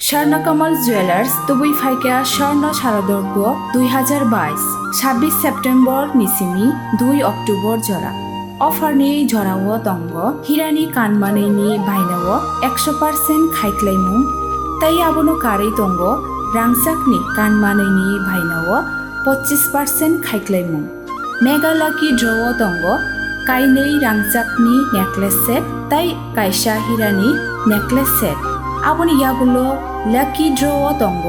Swarnakamal jewellers তুবুই ফাইকা স্বর্ণ শারদর্ঘ 2022 26 September নিসিমি 2 October জরা অফারনি জরাও তঙ্গ হিরানি কানমানैनि बायनाव 100% खायख्लायमुं ताई आबोनो कारै तंग रांसाकनि कानमानैनि बायनाव 25% खायख्लायमुं मेगा लाकी ड्रव तंग काइनै रांसाकनि नेकलेस सेट ताई कायसा हिरानि नेकलेस सेट आबोनि यागुलो लाकी ड्रव तंग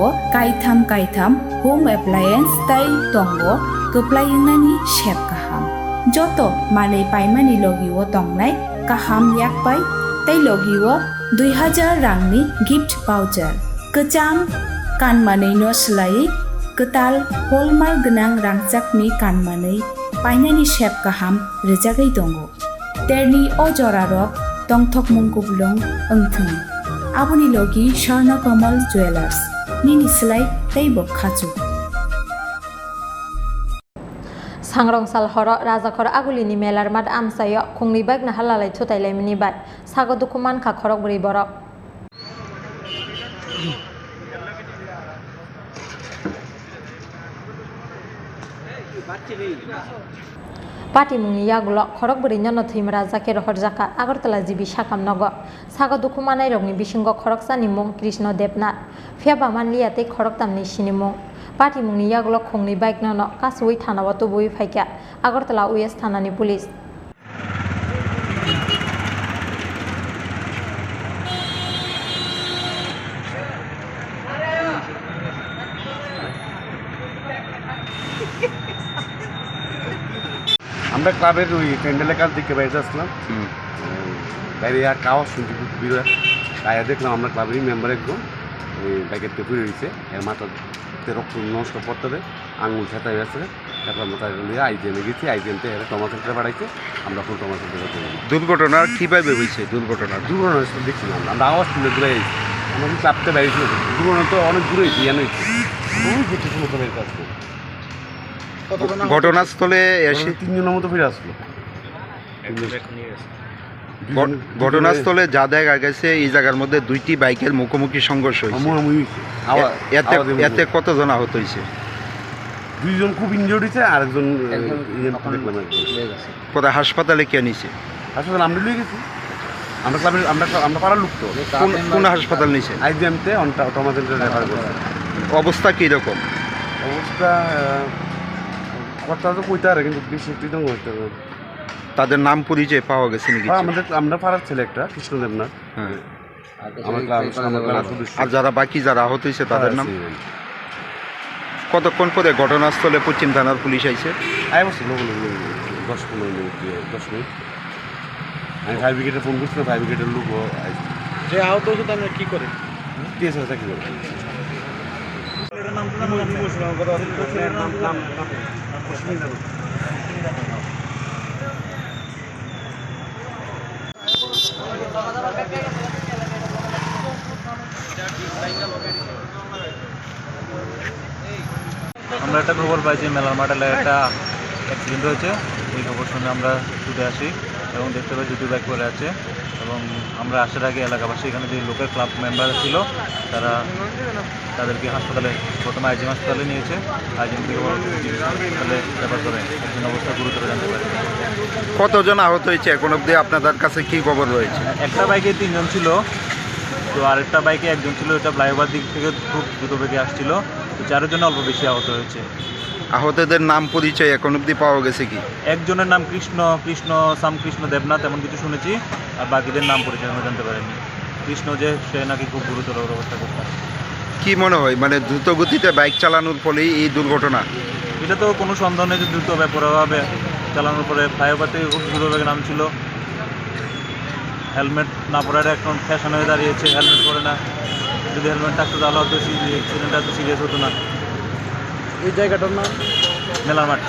कायथाम होम एप्लायेंस ताई तंग गोप्लायिंनानि शेप गाहाम जतो मानै पाइमानि लगिओ तंगनाय गाहाम याकपाय ताई लगिओ 2000 रांनि गिफ्ट भाउचार गोजाम कानमानैनो सोलायै गोताल हलमार्क गोनां रांसाकनि कानमानै पाइनानि शेप गाहाम रोजागै दङ तेरनि अजरारक तंथक मुंगुबलं ओंथों आबोनि लगी स्वर्णकमल जुवेलार्स निनि सोलाय तैबो खाजु सांग्रंसाल हर राजाखर आगुलिनि मेलारमाथ आमचायो खुंनि बाग नाहारलालाय थुताइलामनि बाय सागो दुखो मानखा खरकबुरि बरक पार्टी मुंनि यागुल खरकबुरि नन थैमरा जाके रहर जाका आगरतला जिबि साकाम नग सागो दुखो मानाय रगनि बिसिंग खरकसानि मुं कृष्ण देबनाथ फेबा मानलियाते खरकतामनि सिनि मुं पार्टी मुंनि यागुल खुंनि बाइक नन कासुइ थानाव तुबुइ फाइका आगरतला उएस थानानि पुलिस আমরা ক্লাবের ওই প্যান্ডেলের কাছ থেকে বাইরে আসলাম বাইরে আর কাওয়া শুনছি বিরা তাই দেখলাম আমরা ক্লাবেরই মেম্বার একজন ওই বাইকের টেপে রয়েছে এর মাথাতে রক্ত নষ্ট পড়তে আঙুল ছাতা হয়ে আছে তারপর মাথা নিয়ে আইজিএমে গেছি আইজিএমতে এরা টমা সেন্টারে বাড়াইছে আমরা ফুল টমা সেন্টারে দুর্ঘটনা কীভাবে হয়েছে দুর্ঘটনা দেখছিলাম আমরা আওয়াজ শুনে দূরে আমরা ক্লাবতে বাইরেছিল দুর্ঘটনা তো অনেক দূরে হয়েছে ইয়ান হয়েছে খুবই যেতে শুনে বাইরে আসছে ঘটনাস্থলে এসে 3 জনের মতো ফিরে আসলো ঘটনাস্থলে যা দেখা গেছে এই জায়গার মধ্যে দুইটি বাইকের মুখোমুখি সংঘর্ষ হয়েছে এতে কতজন আহত হয়েছে 2 জন খুব ইনজুর্ড হয়েছে আর একজন কোথায় হাসপাতালে কে নিছে হাসপাতাল আমরা নিয়ে গেছি আমরা ক্লাবের আমরা পাড়ার লোক তো কোন হাসপাতাল নিছে আইজিএমতে টমা সেন্টারে রেফার করছে অবস্থা কীরকম অবস্থা কথা তো কইতে আর কিন্তু বেশি একটু তো হইতে হবে তাদের নাম পরিচয় পাওয়া গেছে নাকি আমরা পাড়ার ছেলে একটা কৃষ্ণ দেবনাথ হ্যাঁ আর যারা বাকি যারা আহত হয়েছে তাদের নাম কতক্ষণ পরে ঘটনাস্থলে পশ্চিম থানার পুলিশ আইছে 10-15 মিনিট আমি ফায়ার ব্রিগেডে ফোন করছিলাম ফায়ার ব্রিগেডের লোক যে আহত হয়েছে তারা কী করে টিএসআর চাকরি করে আমরা একটা খবর পাই যে মেলারমাঠ এলাকায় একটা অ্যাক্সিডেন্ট হয়েছে এই খবর শুনে আমরা ছুটে আসি এবং দেখতে পাই দুটি বাইক পড়ে আছে এবং আমরা আসার আগে এলাকাবাসী এখানে যে লোকাল ক্লাব মেম্বার ছিল তারা তাদেরকে হাসপাতালে প্রথমে আইজিএম হাসপাতালে নিয়েছে আইজিএম থেকে হাসপাতালে রেফার করে একজন অবস্থা গুরুতর জানতে পারে কতজন আহত হয়েছে এখন অবধি আপনাদের কাছে কি খবর রয়েছে একটা বাইকে 3 জন ছিল তো আরেকটা বাইকে একজন ছিল এটা ফ্লাইওভার দিক থেকে খুব দ্রুত বেগে আসছিল তো 4 জন অল্প বেশি আহত হয়েছে আহতদের নাম পরিচয় এখন অবধি পাওয়া গেছে কি একজনের নাম কৃষ্ণ দেবনাথ এমন কিছু শুনেছি আর বাকিদের নাম পরিচয় আমরা জানতে পারিনি কৃষ্ণ যে সে নাকি খুব গুরুতর অবস্থা করতে কি মনে হয় মানে দ্রুত গতিতে বাইক চালানোর ফলেই এই দুর্ঘটনা এটা তো কোনো সন্দেহ নেই যে দ্রুত ব্যাপারভাবে চালানোর পরে ফ্লাইওভার থেকে খুব দ্রুতভাবে নামছিল হেলমেট না পরার এখন ফ্যাশন হয়ে দাঁড়িয়েছে হেলমেট পরে না যদি হেলমেট থাকতো তাহলে হয়তো অ্যাক্সিডেন্টটা তো সিরিয়াস হতো না এই জায়গাটার নাম মেলারমাঠ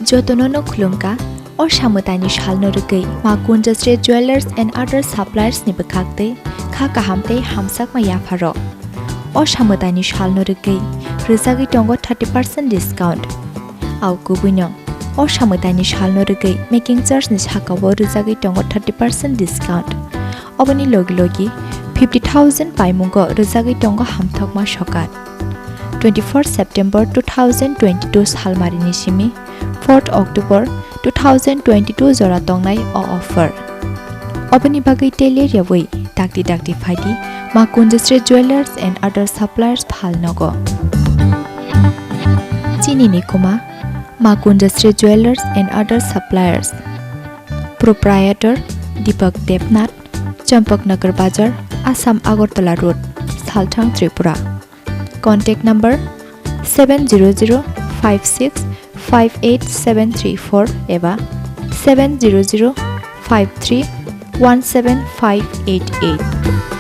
Jotonono khulumka or samutani shalno rugai Makun Industry Jewelers and other suppliers ni bekakte khaka hamte hamsak ma yafaro or samutani shalno rugai rizagi tongo 30% discount au kubunyong or samutani shalno rugai making charge ni hakawo rizagi tongo 30% discount obani logi 50,000 paimungo rizagi tongo hamthok ma shokat 24 September 2022 salmarini simi 4 October 2022 jora tongnai o offer obani bagai teler yawai dakti phaidi Makun Industry Jewelers and other suppliers phalnogo Chini ni kuma Makun Industry Jewelers and other suppliers proprietor Deepak Debnath Champaknagar Bazar Assam Agartala Road Salthang Tripura contact number 70056587734 eva 70053175588